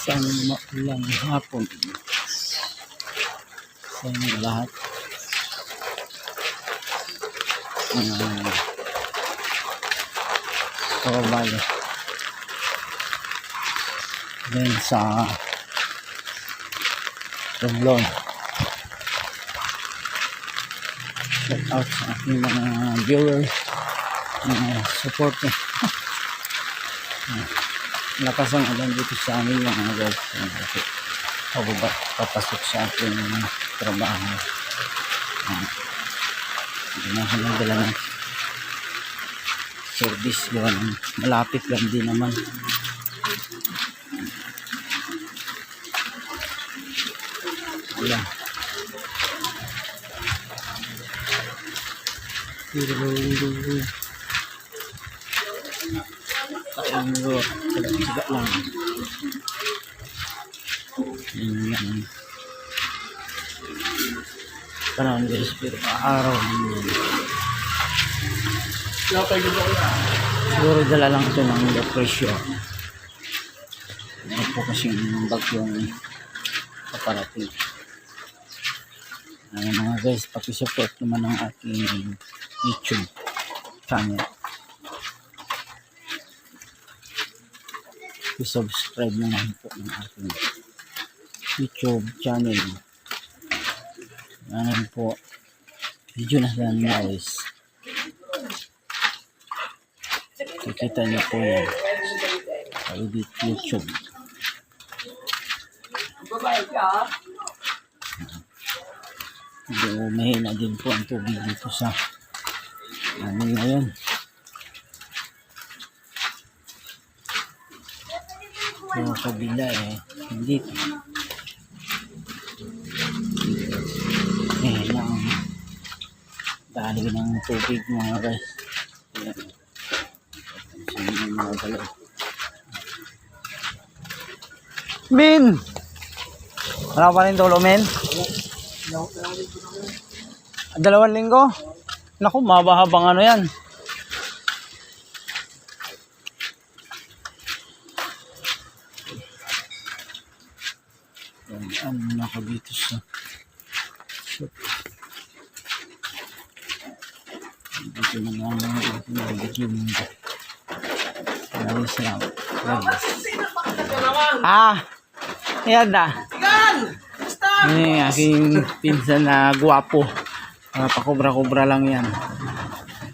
Isang maulang hapon sa inyo lahat. Kababali din sa Romblon. Shout out sa aking mga viewers, mga supporter. Lakas ang alam dito sa amin mga guys. Papasok sa ating trabaho. Hindi na ako nagdala ng service yun. Malapit lang din naman. Ayan. Siga lang. Ayan. Panahon guys, pero araw naman. Siguro dala lang ito ng depression. Ito po kasi yung bagyong paparating. Ayan mga guys, pakisupport naman ang aking YouTube channel. I-subscribe naman po ng aking YouTube channel. Ayan po. Video na lang guys. Kikita niyo po yan sa YouTube. Mahina din po ang tubig dito sa amin ngayon. Yung kabila hindi lang dali ng tubig mga guys. Min! Wala pa rin tulo, men? 2 linggo? Naku, mabahabang ano yan. Ano na ako dito sa shop. Dito na naman nabigyo mo. Maraming salamat. Ayan na. Ini aking pinsan na guwapo. Pakubra-kubra lang yan.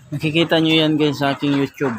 Nakikita nyo yan guys sa aking YouTube.